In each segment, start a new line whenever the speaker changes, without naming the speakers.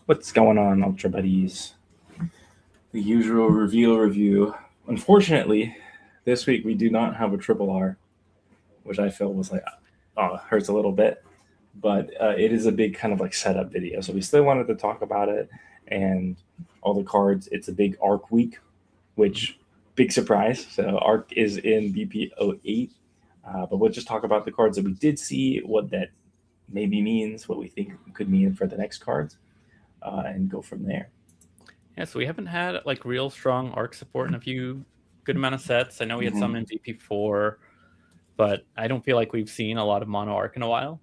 What's going on, Ultra Buddies? The usual reveal review. Unfortunately, this week we do not have a triple R, which I feel was like, hurts a little bit. But it is a big kind of like setup video. So we still wanted to talk about it and all the cards. It's a big ARC week, which big surprise. So ARC is in BP08. But we'll just talk about the cards that we did see, what that maybe means, what we think could mean for the next cards, and go from there.
Yeah, so we haven't had like real strong ARC support in a few good amount of sets. I know we had some in BP4, but I don't feel like we've seen a lot of mono ARC in a while.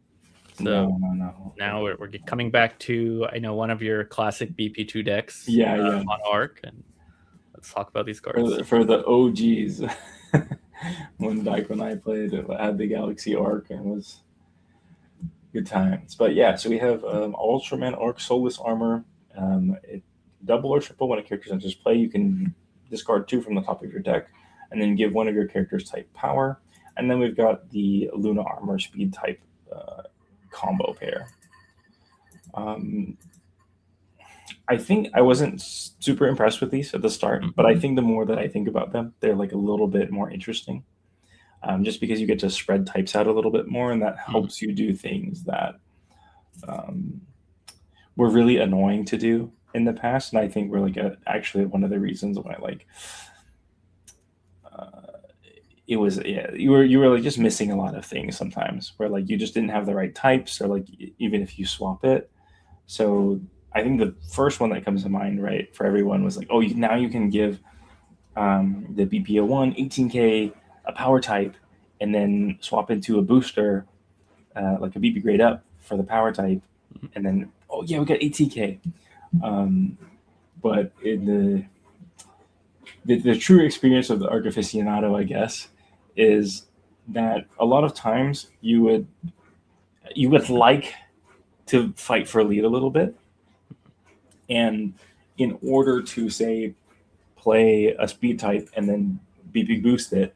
So
No.
Now we're coming back to, I know, one of your classic BP2 decks.
Yeah.
Mono ARC, and let's talk about these cards.
For the OGs, when I played, I had the Galaxy ARC and it was good times. But yeah, so we have Ultraman ARC Soulless Armor. Double or triple when a character enters play, you can discard 2 from the top of your deck and then give one of your characters type power. And then we've got the Luna Armor Speed type combo pair. I think I wasn't super impressed with these at the start, but I think the more that I think about them, they're like a little bit more interesting. Just because you get to spread types out a little bit more, and that helps you do things that were really annoying to do in the past. And I think we're like actually one of the reasons why it was, you were like just missing a lot of things sometimes, where like you just didn't have the right types, or like even if you swap it. So I think the first one that comes to mind, right, for everyone was like, now you can give the BP01 18K a power type, and then swap into a booster, like a BP grade up for the power type, and then we got 18K. But in the true experience of the ARC aficionado, I guess, is that a lot of times you would like to fight for a lead a little bit, and in order to say play a speed type and then BP boost it,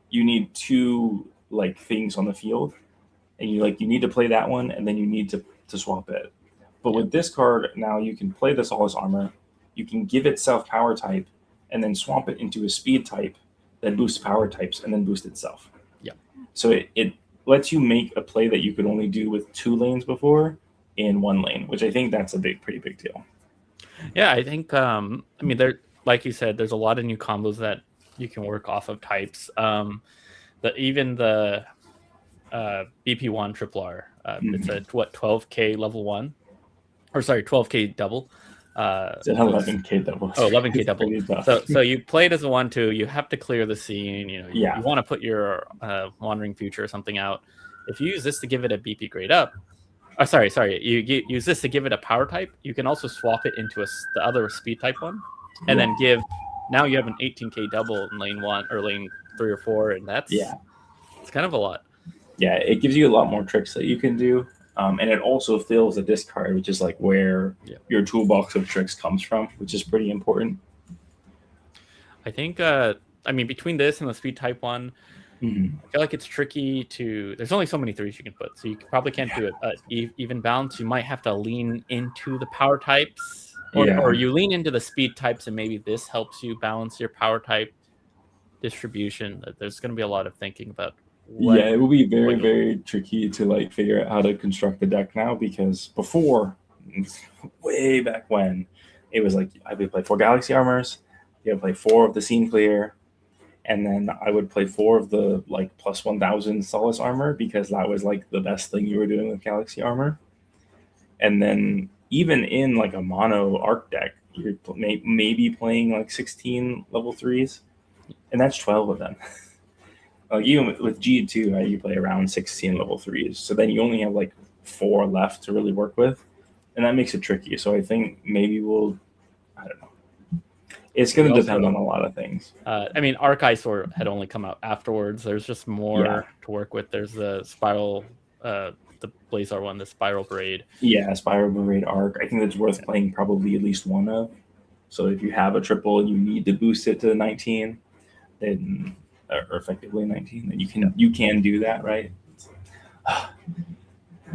you need 2 like things on the field, and you need to play that one, and then you need to swap it. But with this card, now you can play the Soulless Armor, you can give itself power type, and then swap it into a speed type, then boost power types, and then boost itself.
Yeah.
So it lets you make a play that you could only do with 2 lanes before in 1 lane, which I think that's a pretty big deal.
Yeah, I think, there, like you said, there's a lot of new combos that you can work off of types. Even the BP1 triple R, it's a 12K level 1, or sorry, 12K double.
It's an 11K double.
11K double. So you play it as a 1/2. You have to clear the scene. You want to put your Wandering Future or something out. If you use this to give it a BP grade up, you use this to give it a power type. You can also swap it into the other speed type one, and then now you have an 18K double in lane 1 or lane 3 or 4, and it's kind of a lot.
Yeah, it gives you a lot more tricks that you can do. And it also fills a discard, which is like where your toolbox of tricks comes from, which is pretty important.
I think, between this and the speed type one, I feel like it's tricky there's only so many 3s you can put, so you probably can't do it even balance. You might have to lean into the power types, or you lean into the speed types, and maybe this helps you balance your power type distribution. There's going to be a lot of thinking about.
It will be very, very tricky to figure out how to construct the deck now, because before, way back when, it was like I would play 4 Galaxy Armors, you would play 4 of the Scene Clear, and then I would play 4 of the plus 1000 Soulless Armor, because that was the best thing you were doing with Galaxy Armor. And then even in a mono ARC deck, you're maybe playing 16 level 3s, and that's 12 of them. Even with G2, right, you play around 16 level 3s. So then you only have 4 left to really work with. And that makes it tricky. So I think maybe I don't know. It's going to depend on a lot of things.
Arc Eyesore had only come out afterwards. There's just more to work with. There's the Spiral, the Blazar one, the Spiral Braid.
Yeah, Spiral Braid Arc. I think that's worth playing probably at least one of. So if you have a triple and you need to boost it to 19, then... or effectively 19, then you can do that, right?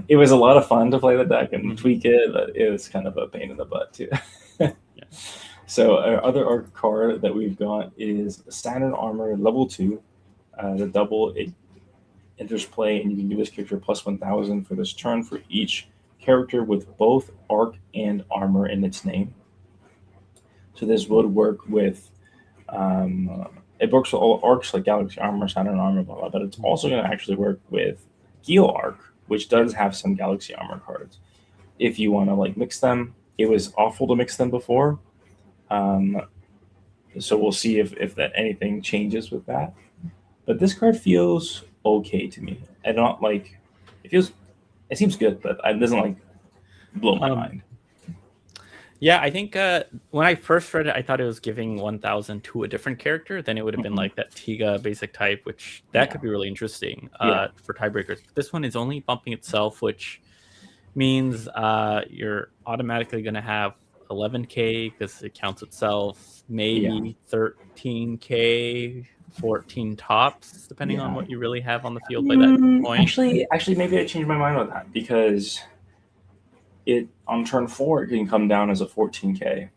it was a lot of fun to play the deck and tweak it, but it was kind of a pain in the butt too.
Yeah.
So our other ARC card that we've got is Saturn Armor level 2. The double, it enters play, and you can give this character plus 1,000 for this turn for each character with both ARC and Armor in its name. So this would work with, it works with all ARCs like Galaxy Armor, Saturn Armor, blah, blah, but it's also going to actually work with Geo Arc, which does have some Galaxy Armor cards. If you want to like mix them, it was awful to mix them before. So we'll see if that anything changes with that. But this card feels okay to me. I don't like it seems good, but it doesn't like blow my mind.
Yeah, I think when I first read it, I thought it was giving 1,000 to a different character. Then it would have been like that Tiga basic type, which that could be really interesting for tiebreakers. But this one is only bumping itself, which means you're automatically going to have 11K because it counts itself, maybe 13K, 14 tops, depending on what you really have on the field by that point.
Actually, maybe I changed my mind on that because it on turn 4 it can come down as a 14K,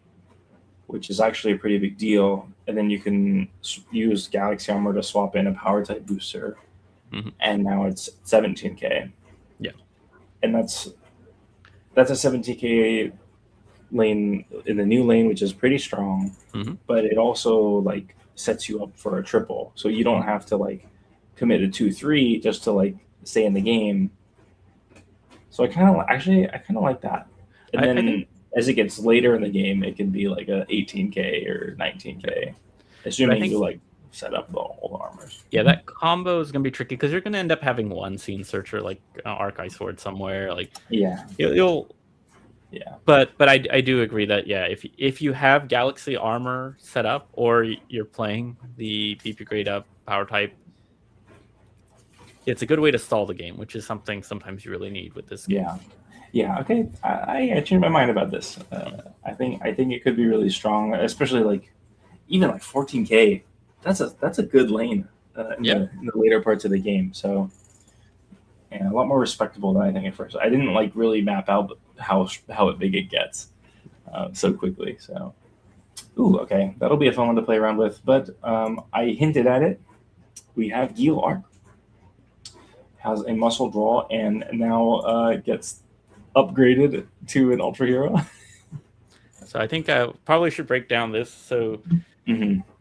which is actually a pretty big deal. And then you can use Galaxy Armor to swap in a power type booster, and now it's 17K.
Yeah,
and that's a 17K lane in the new lane, which is pretty strong. But it also like sets you up for a triple, so you don't have to like commit a 2-3 just to like stay in the game. So I kind of like that. And then I think, as it gets later in the game, it can be like a 18K or 19K, assuming you like set up all the armors.
Yeah, that combo is gonna be tricky because you're gonna end up having one Scene Searcher like Arc-Eye Sword somewhere. Like you'll But I do agree that if you have Galaxy Armor set up or you're playing the BP grade up power type, it's a good way to stall the game, which is something sometimes you really need with this game.
Yeah. Okay. I changed my mind about this. I think it could be really strong, especially like even like 14K. That's a good lane in the later parts of the game. So a lot more respectable than I think at first. I didn't like really map out how big it gets so quickly. So, okay, that'll be a fun one to play around with. But I hinted at it. We have Geo Arc. Has a muscle draw and now gets upgraded to an Ultra Hero.
So I think I probably should break down this. So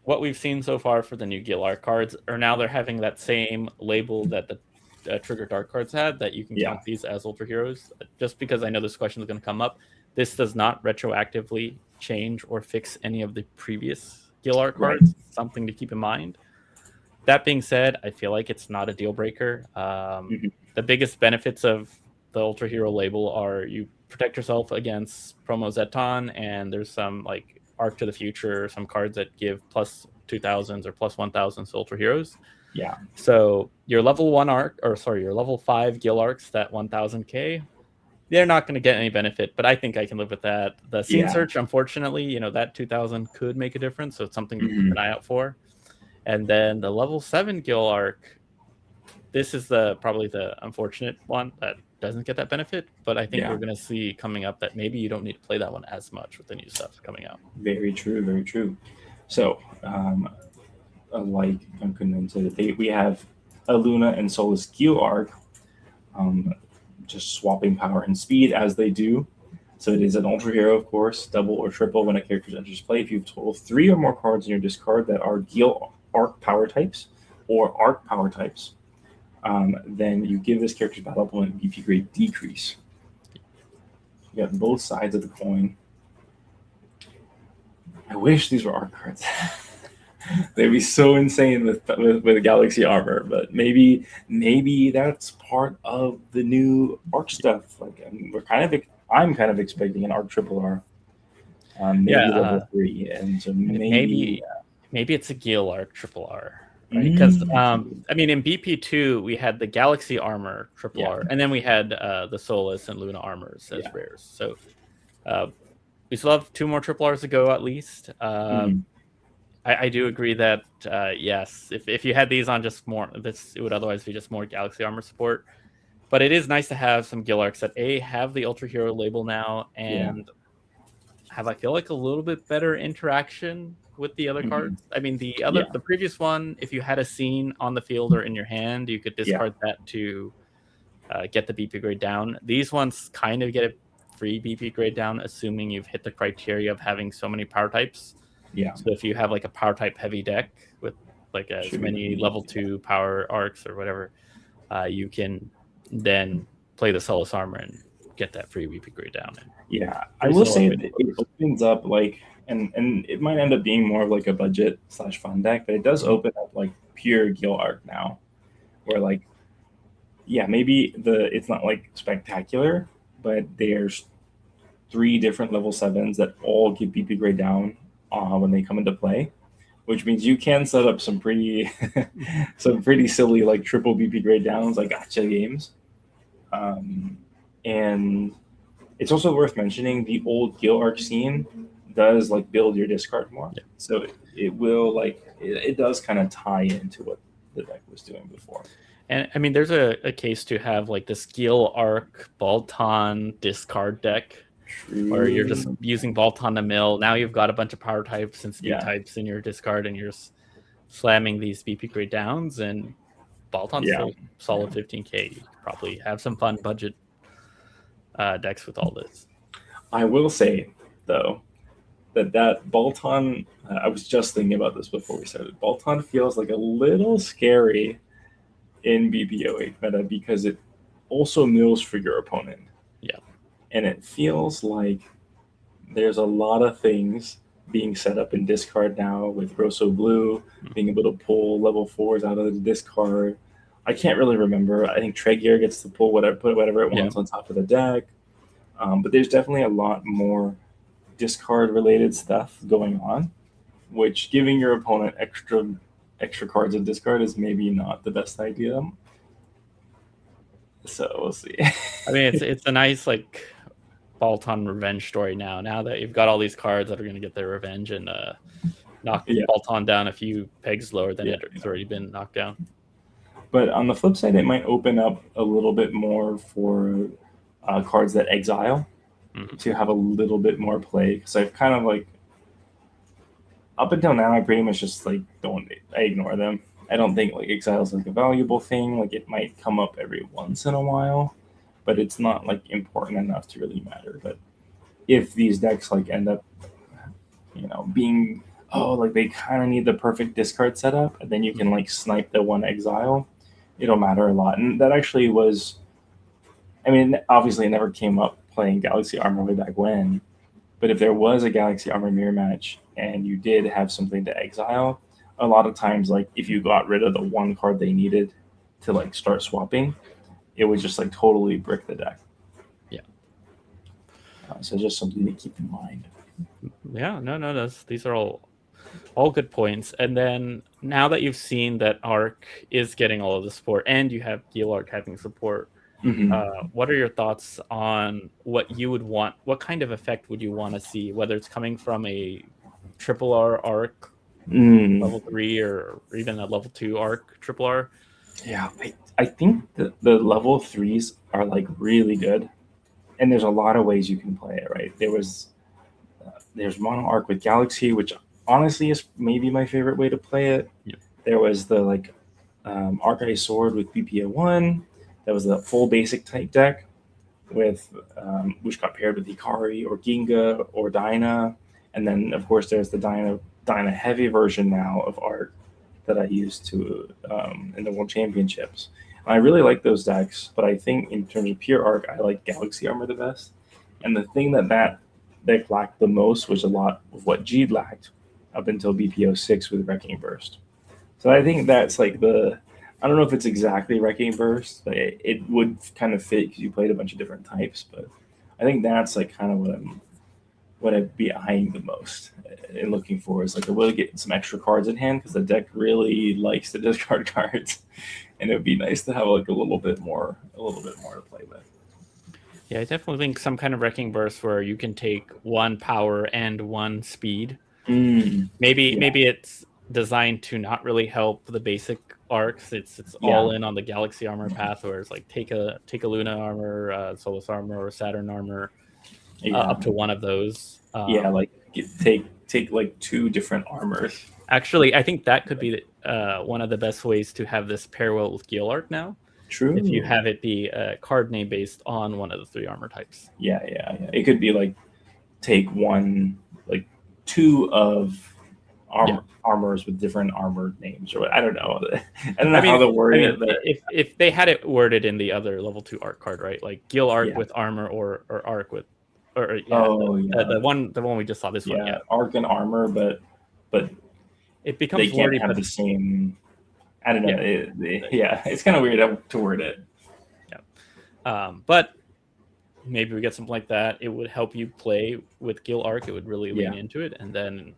what we've seen so far for the new Gil Arc cards are now they're having that same label that the Trigger Dark cards had, that you can count these as Ultra Heroes. Just because I know this question is going to come up, this does not retroactively change or fix any of the previous Gil Arc cards. Something to keep in mind. That being said, I feel like it's not a deal breaker. The biggest benefits of the Ultra Hero label are you protect yourself against Promo Zeton, and there's some like Arc to the Future, some cards that give plus 2,000s or plus 1,000s to Ultra Heroes.
Yeah.
So your level 1 Arc, your level 5 Gil Arcs, that 1,000K, they're not going to get any benefit, but I think I can live with that. The Scene Search, unfortunately, that 2,000 could make a difference, so it's something to keep an eye out for. And then the level 7 Gil Arc, this is probably the unfortunate one that doesn't get that benefit, but I think we're going to see coming up that maybe you don't need to play that one as much with the new stuff coming out.
Very true, very true. So, like Duncan said, we have a Luna and Solus Geo Arc, just swapping power and speed as they do. So it is an Ultra Hero, of course, double or triple when a character enters play. If you have total 3 or more cards in your discard that are Geo Arc power types or Arc power types, then you give this character's battle opponent BP grade decrease. You got both sides of the coin. I wish these were Arc cards. They'd be so insane with Galaxy Armor, but maybe that's part of the new Arc stuff. Like I'm kind of expecting an Arc triple R, maybe level 3, and so maybe
it's a Gil Arc triple R. Right? Because in BP2 we had the Galaxy Armor triple R, and then we had the Solus and Luna armors as rares. So we still have 2 more triple Rs to go at least. I do agree that yes, if you had these on just more, it would otherwise be just more Galaxy Armor support. But it is nice to have some Gill Arcs that have the Ultra Hero label now and have, I feel like, a little bit better interaction with the other cards. I mean, the previous one, if you had a scene on the field or in your hand, you could discard that to get the BP grade down. These ones kind of get a free BP grade down, assuming you've hit the criteria of having so many power types.
Yeah.
So if you have like a power type heavy deck with like as many level 2 power arcs or whatever, you can then play the Solus Armor and get that free BP grade down.
I will say that it opens up like, and it might end up being more of like a budget / fun deck, but it does open up like pure Gill Arc now, where like, maybe it's not like spectacular, but there's 3 different level 7s that all give BP grade down when they come into play, which means you can set up some pretty silly like triple BP grade downs, like gotcha games. And it's also worth mentioning the old Gill Arc scene does like build your discard more. So it will like it does kind of tie into what the deck was doing before.
And I mean, there's a case to have like this Gill Arc Bolton discard deck. True. Where you're just using Bolton to mill. Now you've got a bunch of power types and speed types in your discard, and you're slamming these BP grade downs, and Bolton's still solid 15k. You could probably have some fun budget decks with all this.
I will say, though, that Bolton, I was just thinking about this before we started. Bolton feels like a little scary in BP08 meta because it also mills for your opponent.
Yeah.
And it feels like there's a lot of things being set up in discard now with Rosso Blue, being able to pull level 4s out of the discard. I can't really remember. I think Tregear gets to put whatever it wants on top of the deck. But there's definitely a lot more discard-related stuff going on, which giving your opponent extra cards in discard is maybe not the best idea. So we'll see.
I mean, it's a nice like Bolton revenge story now. Now that you've got all these cards that are going to get their revenge and knock Bolton down a few pegs lower than it's already been knocked down.
But on the flip side, it might open up a little bit more for cards that exile to have a little bit more play. Because I've kind of like, up until now, I pretty much just like I ignore them. I don't think like exile is like a valuable thing. Like it might come up every once in a while, but it's not like important enough to really matter. But if these decks like end up, being like they kind of need the perfect discard setup, and then you can like snipe the one exile, it'll matter a lot. And that actually was, I mean, obviously it never came up playing Galaxy Armor way back when, but if there was a Galaxy Armor mirror match and you did have something to exile, a lot of times, like if you got rid of the one card they needed to like start swapping, it would just like totally brick the deck.
Yeah.
So just something to keep in mind.
Yeah, no, these are all good points. And then now that you've seen that Arc is getting all of the support, and you have Gill Arc having support, what are your thoughts on what you would want? What kind of effect would you want to see? Whether it's coming from a triple R Arc, level 3, or even a level 2 Arc triple R?
Yeah, I think the level 3s are like really good, and there's a lot of ways you can play it. Right? There's Mono Arc with Galaxy, which honestly is maybe my favorite way to play it.
Yep.
There was the like Arceye Sword with BP01. That was the full basic type deck with which got paired with Ikari or Ginga or Dyna, and then of course there's the Dyna heavy version now of Arc that I used to in the World Championships. And I really like those decks, but I think in terms of pure Arc, I like Galaxy Armor the best. And the thing that deck lacked the most was a lot of what G lacked up until BP06 with Wrecking Burst. So I think that's like I don't know if it's exactly Wrecking Burst, but it would kind of fit because you played a bunch of different types. But I think that's like kind of what I'd be eyeing the most and looking for is like I will get some extra cards in hand because the deck really likes to discard cards, and it would be nice to have like a little bit more to play with.
Yeah, I definitely think some kind of Wrecking Burst where you can take 1 power and 1 speed. Maybe it's designed to not really help the basic arcs. It's all in on the Galaxy armor path, where it's like take a Luna armor, Solus armor, or Saturn armor, up to one of those.
Like take like 2 different armors.
Actually, I think that could be one of the best ways to have this pair well with Gil Arc now.
True.
If you have it be a card name based on one of the 3 armor types.
Yeah. It could be like take 2 of armors with different armor names, or I don't know. I don't know how to word it. But
if they had it worded in the other level 2 arc card, right? Like Gil Arc with armor, or arc with, the one we just saw. This one,
arc and armor, but
it becomes
they can't have the same. I don't know. It's kind of weird to word it.
But maybe we get something like that. It would help you play with Gil Arc. It would really lean into it, and then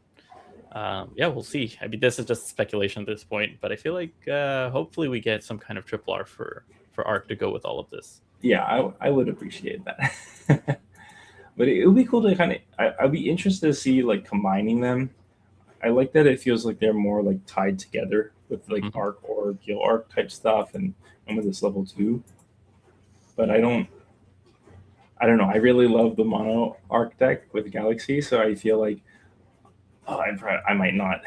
we'll see. I mean, this is just speculation at this point, but I feel like hopefully we get some kind of triple R for Arc to go with all of this.
Yeah, I would appreciate that. But it would be cool to I'd be interested to see like combining them. I like that it feels like they're more like tied together with like Arc or Gil Arc type stuff, and with this level 2. But I don't know. I really love the mono Arc deck with Galaxy, so I feel like I might not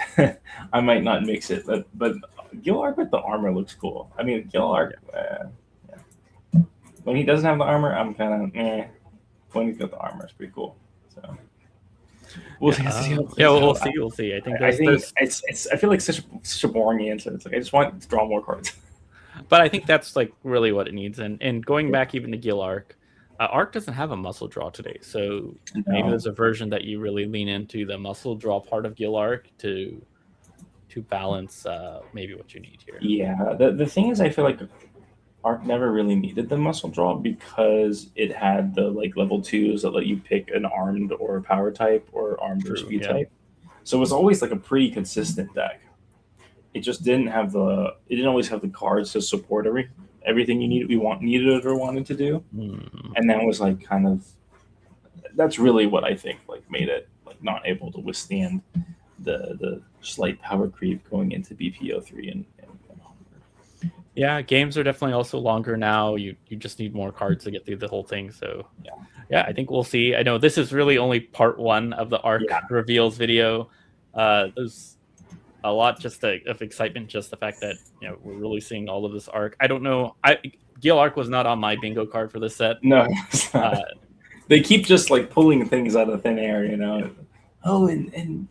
I might not mix it. But Gil Arc with the armor looks cool. I mean, Gil Arc when he doesn't have the armor, I'm kind of when he's got the armor, it's pretty cool. So we'll see.
We'll see. I think
it's. I feel like such a boring answer. It's like I just want to draw more cards.
But I think that's like really what it needs. And going back even to Gil Arc, Arc doesn't have a muscle draw today, so maybe there's a version that you really lean into the muscle draw part of Gil Arc to balance maybe what you need here.
Yeah, the thing is, I feel like Arc never really needed the muscle draw because it had the like level 2s that let you pick an armed or power type or armed or speed type. So it was always like a pretty consistent deck. It just didn't always have the cards to support everything you needed or wanted to do. And that was like that's really what I think like made it like not able to withstand the slight power creep going into BP03 and
Yeah, games are definitely also longer now. You just need more cards to get through the whole thing. So I think we'll see. I know this is really only part 1 of the Arc reveals video. There's a lot just of excitement, just the fact that we're really seeing all of this Arc. I don't know. Gil Arc was not on my bingo card for this set.
No, they keep just like pulling things out of thin air, Oh, and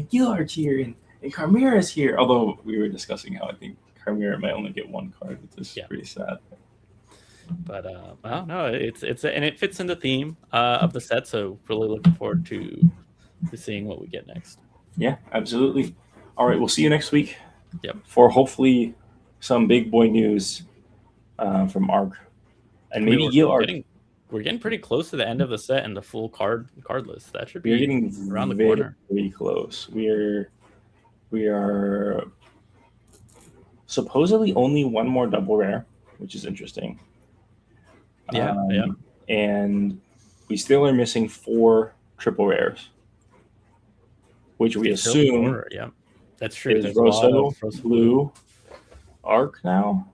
Gil Arc here, and Chimera's here. Although we were discussing how I think Chimera might only get 1 card, which is pretty sad.
But I don't know. It's and it fits in the theme of the set, so really looking forward to seeing what we get next.
Yeah, absolutely. All right, we'll see you next week.
Yep.
For hopefully some big boy news from Arc, and maybe Gil Arc.
We're getting pretty close to the end of the set and the full card list. That should be
getting
around the corner.
Very close. We are supposedly only 1 more double rare, which is interesting. And we still are missing 4 triple rares, which we assume
that's true.
Is Rosso Blue Arc now,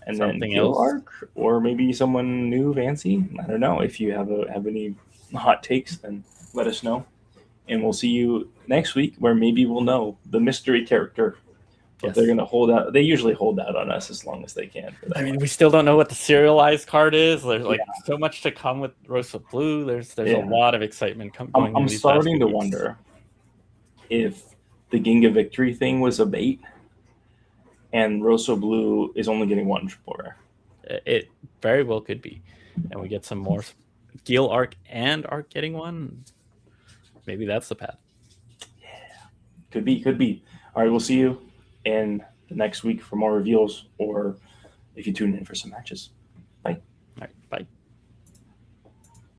and
something
then Gil
else
Arc, or maybe someone new fancy. I don't know. If you have any hot takes, then let us know, and we'll see you next week, where maybe we'll know the mystery character. But they're going to hold out. They usually hold out on us as long as they can.
I mean, we still don't know what the serialized card is. There's so much to come with Rosso Blue. There's a lot of excitement going.
I'm starting to wonder if the Ginga Victory thing was a bait, and Rosso Blue is only getting 1 triple rare.
It very well could be, and we get some more Gil Arc and Arc getting 1. Maybe that's the path.
Yeah, could be. All right, we'll see you in the next week for more reveals, or if you tune in for some matches. Bye.
All right, bye.